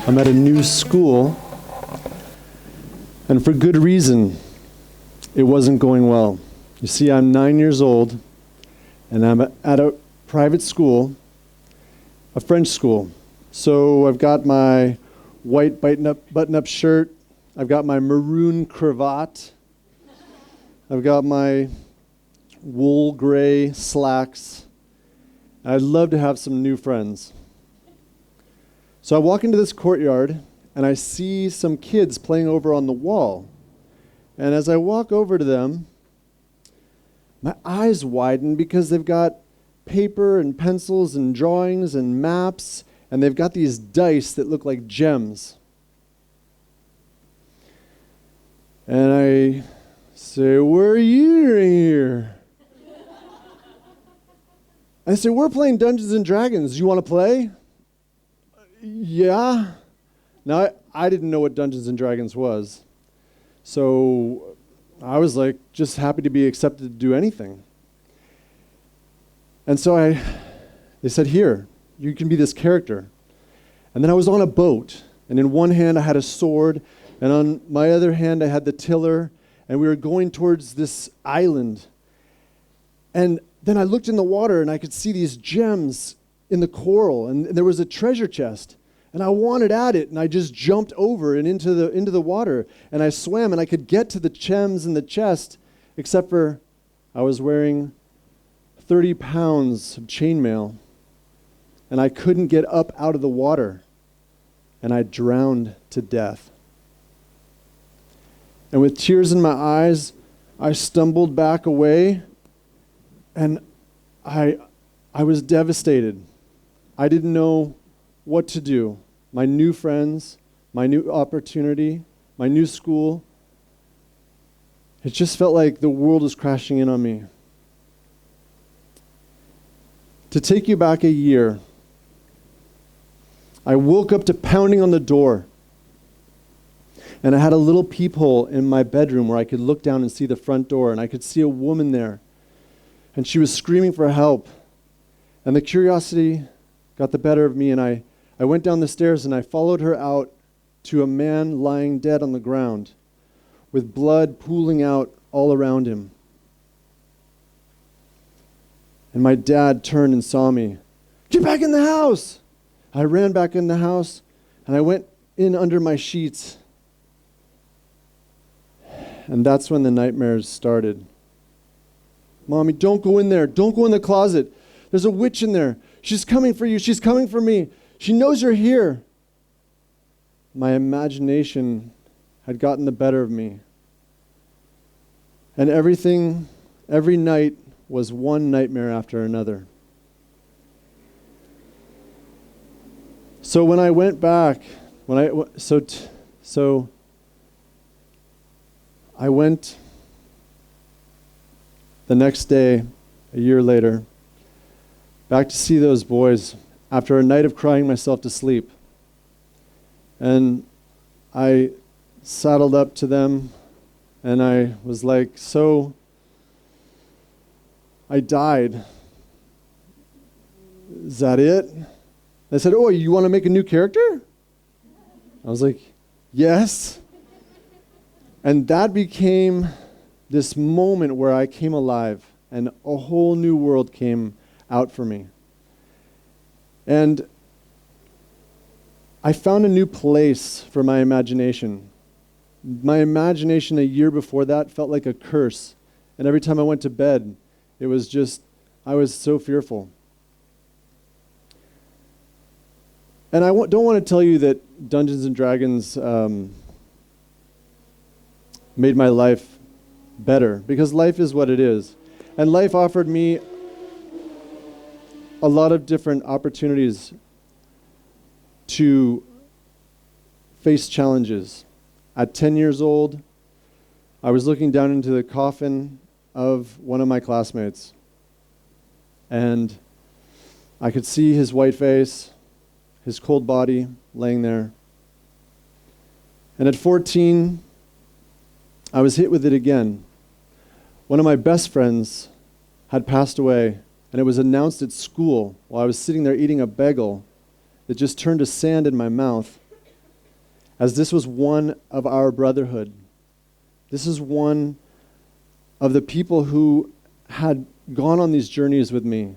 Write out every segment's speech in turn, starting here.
I'm at a new school, and for good reason. It wasn't going well. You see, I'm 9 years old, and I'm at a private school, a French school. So I've got my white button-up shirt, I've got my maroon cravat, I've got my wool gray slacks. I'd love to have some new friends. So I walk into this courtyard, and I see some kids playing over on the wall. And as I walk over to them, my eyes widen because they've got paper and pencils and drawings and maps, and they've got these dice that look like gems. And I say, "What are you doing here?" I say, "We're playing Dungeons and Dragons. You want to play?" "Yeah." Now, I didn't know what Dungeons and Dragons was. So I was like, just happy to be accepted to do anything. And so they said, "Here, you can be this character." And then I was on a boat, and in one hand I had a sword, and on my other hand I had the tiller, and we were going towards this island. And then I looked in the water, and I could see these gems in the coral, and there was a treasure chest. And I wanted at it, and I just jumped over and into the water, and I swam, and I could get to the gems in the chest, except for I was wearing 30 pounds of chainmail, and I couldn't get up out of the water, and I drowned to death. And with tears in my eyes, I stumbled back away, and I was devastated. I didn't know what to do. My new friends, my new opportunity, my new school. It just felt like the world was crashing in on me. To take you back a year, I woke up to pounding on the door. And I had a little peephole in my bedroom where I could look down and see the front door, and I could see a woman there. And she was screaming for help. And the curiosity got the better of me, and I went down the stairs, and I followed her out to a man lying dead on the ground with blood pooling out all around him. And my dad turned and saw me. "Get back in the house!" I ran back in the house, and I went in under my sheets. And that's when the nightmares started. "Mommy, don't go in there. Don't go in the closet. There's a witch in there. She's coming for you. She's coming for me. She knows you're here." My imagination had gotten the better of me. And every night was one nightmare after another. So when I went back, I went the next day, a year later, back to see those boys after a night of crying myself to sleep. And I saddled up to them, and I was like, "So, I died. Is that it?" They said, "Oh, you want to make a new character?" I was like, "Yes." And that became this moment where I came alive, and a whole new world came out for me. And I found a new place for my imagination. My imagination a year before that felt like a curse. And every time I went to bed, it was just, I was so fearful. And I don't want to tell you that Dungeons and Dragons made my life better, because life is what it is. And life offered me a lot of different opportunities to face challenges. At 10 years old, I was looking down into the coffin of one of my classmates, and I could see his white face, his cold body laying there. And at 14, I was hit with it again. One of my best friends had passed away and it was announced at school while I was sitting there eating a bagel that just turned to sand in my mouth, as this was one of our brotherhood. This is one of the people who had gone on these journeys with me.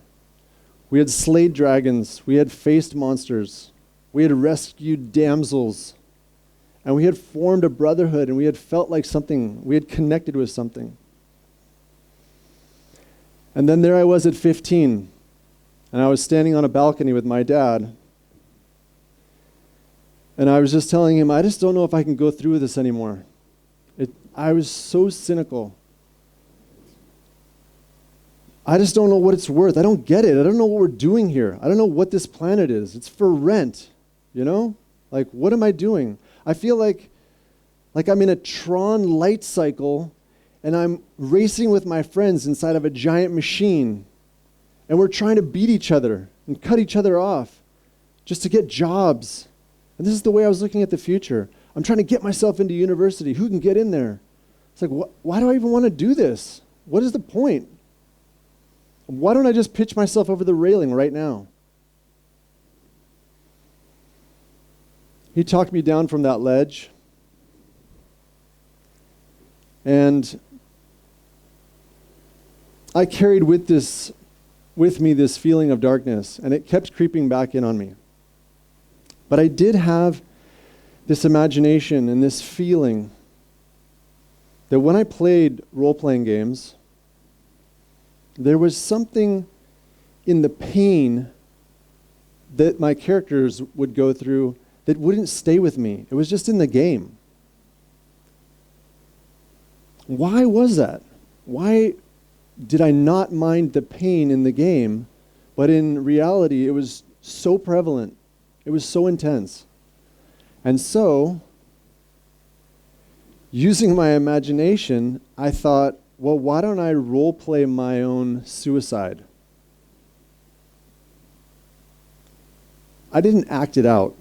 We had slayed dragons, we had faced monsters, we had rescued damsels, and we had formed a brotherhood, and we had felt like something, we had connected with something. And then there I was at 15, and I was standing on a balcony with my dad, and I was just telling him, I just don't know if I can go through with this anymore. I was so cynical. I just don't know what it's worth. I don't get it. I don't know what we're doing here. I don't know what this planet is. It's for rent, you know? Like, what am I doing? I feel like I'm in a Tron light cycle, and I'm racing with my friends inside of a giant machine, and we're trying to beat each other and cut each other off just to get jobs. And this is the way I was looking at the future. I'm trying to get myself into university. Who can get in there? It's like, why do I even want to do this? What is the point? Why don't I just pitch myself over the railing right now? He talked me down from that ledge. And I carried with me this feeling of darkness, and it kept creeping back in on me. But I did have this imagination and this feeling that when I played role-playing games, there was something in the pain that my characters would go through that wouldn't stay with me. It was just in the game. Why was that? Why did I not mind the pain in the game, but in reality it was so prevalent, it was so intense? And so, using my imagination, I thought, well, why don't I role play my own suicide? I didn't act it out,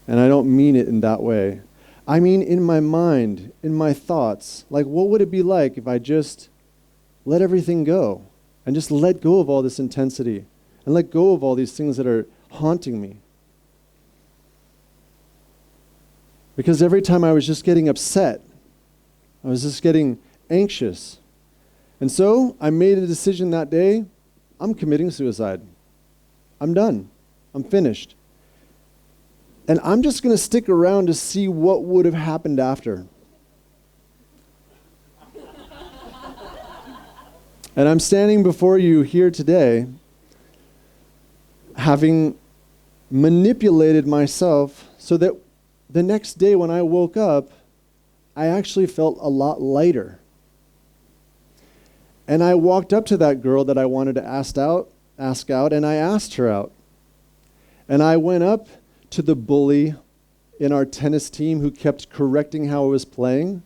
and I don't mean it in that way. I mean in my mind, in my thoughts, like what would it be like if I just let everything go and just let go of all this intensity and let go of all these things that are haunting me? Because every time I was just getting upset, I was just getting anxious. And so I made a decision that day, I'm committing suicide. I'm done. I'm finished. And I'm just going to stick around to see what would have happened after. And I'm standing before you here today, having manipulated myself so that the next day when I woke up, I actually felt a lot lighter. And I walked up to that girl that I wanted to ask out, and I asked her out. And I went up to the bully in our tennis team who kept correcting how I was playing,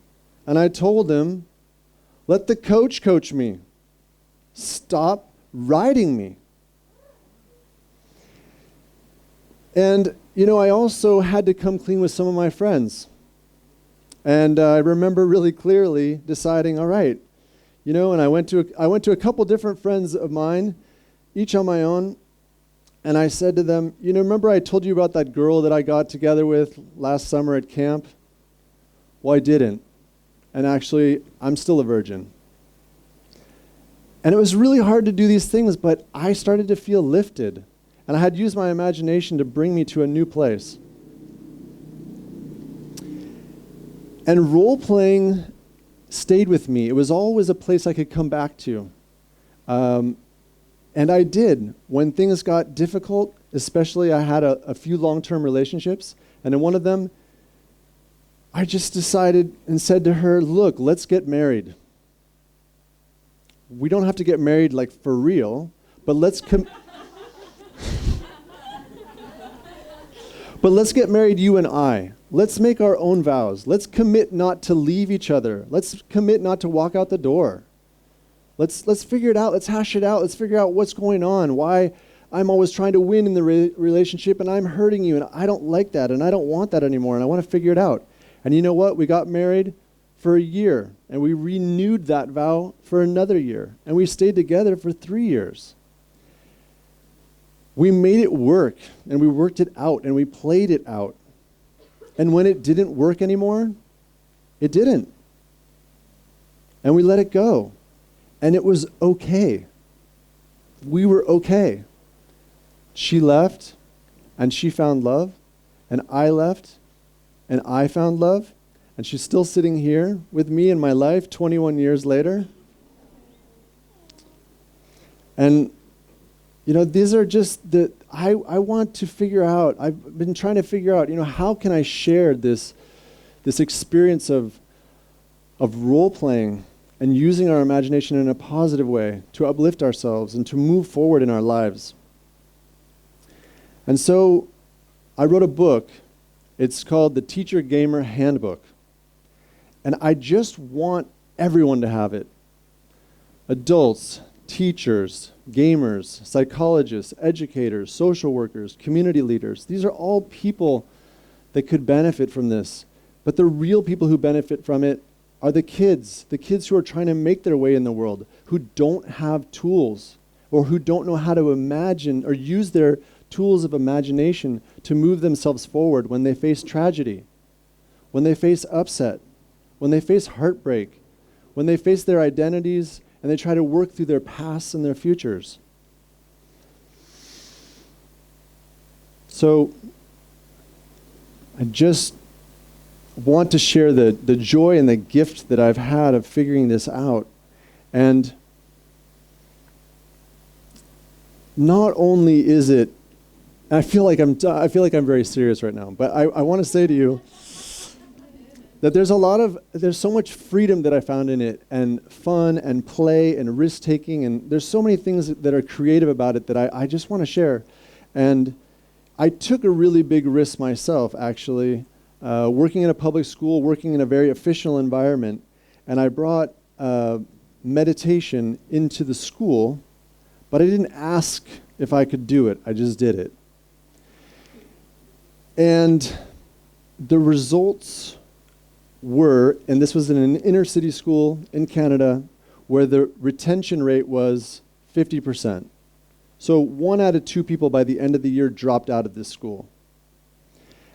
and I told him, let the coach coach me. Stop riding me. And, you know, I also had to come clean with some of my friends. And I remember really clearly deciding, all right, you know, and I went to a couple different friends of mine, each on my own, and I said to them, you know, remember I told you about that girl that I got together with last summer at camp? Well, I didn't. And actually, I'm still a virgin. And it was really hard to do these things, but I started to feel lifted. And I had used my imagination to bring me to a new place. And role-playing stayed with me. It was always a place I could come back to. And I did. When things got difficult, especially I had a few long-term relationships, and in one of them, I just decided and said to her, look, let's get married. We don't have to get married like for real, but let's but let's get married, you and I. Let's make our own vows. Let's commit not to leave each other. Let's commit not to walk out the door. Let's figure it out. Let's hash it out. Let's figure out what's going on, why I'm always trying to win in the relationship and I'm hurting you, and I don't like that, and I don't want that anymore, and I want to figure it out. And you know what? We got married for a year, and we renewed that vow for another year, and we stayed together for 3 years. We made it work, and we worked it out, and we played it out. And when it didn't work anymore, it didn't. And we let it go. And it was okay. We were okay. She left, and she found love, and I left, and I found love, and she's still sitting here with me in my life 21 years later. And these are just I want to figure out, I've been trying to figure out, how can I share this experience of role-playing and using our imagination in a positive way to uplift ourselves and to move forward in our lives. And so I wrote a book. It's called The Teacher Gamer Handbook. And I just want everyone to have it. Adults, teachers, gamers, psychologists, educators, social workers, community leaders. These are all people that could benefit from this. But the real people who benefit from it are the kids who are trying to make their way in the world, who don't have tools or who don't know how to imagine or use their tools of imagination to move themselves forward when they face tragedy, when they face upset, when they face heartbreak, when they face their identities and they try to work through their pasts and their futures. So I just want to share the joy and the gift that I've had of figuring this out. And not only is it, I feel like I'm very serious right now, but I want to say to you that there's so much freedom that I found in it, and fun and play and risk-taking, and there's so many things that are creative about it that I just want to share. And I took a really big risk myself, actually, working in a public school, working in a very official environment, and I brought meditation into the school, but I didn't ask if I could do it. I just did it. And the results were, and this was in an inner city school in Canada, where the retention rate was 50%. So 1 out of 2 people by the end of the year dropped out of this school.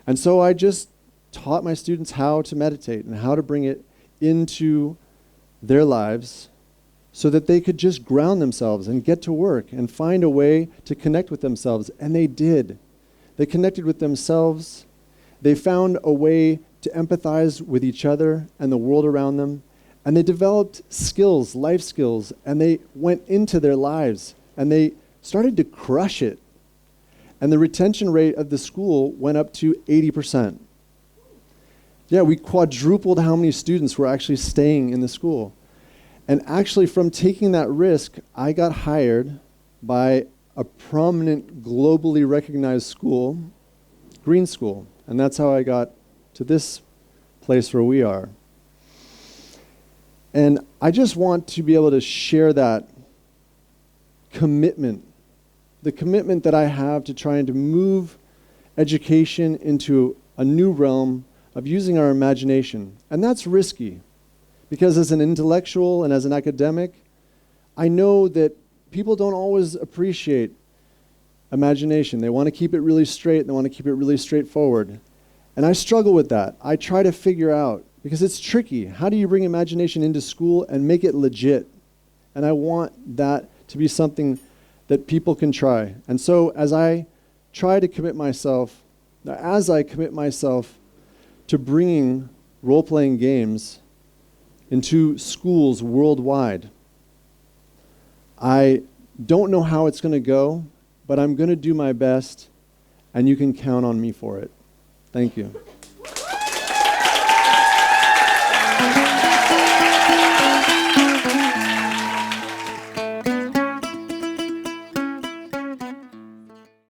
And so I just taught my students how to meditate and how to bring it into their lives so that they could just ground themselves and get to work and find a way to connect with themselves. And they did. They connected with themselves. They found a way to empathize with each other and the world around them. And they developed skills, life skills, and they went into their lives and they started to crush it. And the retention rate of the school went up to 80%. Yeah, we quadrupled how many students were actually staying in the school. And actually, from taking that risk, I got hired by a prominent, globally recognized school, Green School. And that's how I got to this place where we are. And I just want to be able to share that commitment, the commitment that I have to trying to move education into a new realm of using our imagination. And that's risky, because as an intellectual and as an academic, I know that people don't always appreciate imagination. They want to keep it really straight, and they want to keep it really straightforward. And I struggle with that. I try to figure out, because it's tricky, how do you bring imagination into school and make it legit? And I want that to be something that people can try. And so as I commit myself to bringing role-playing games into schools worldwide, I don't know how it's going to go, but I'm going to do my best, and you can count on me for it. Thank you.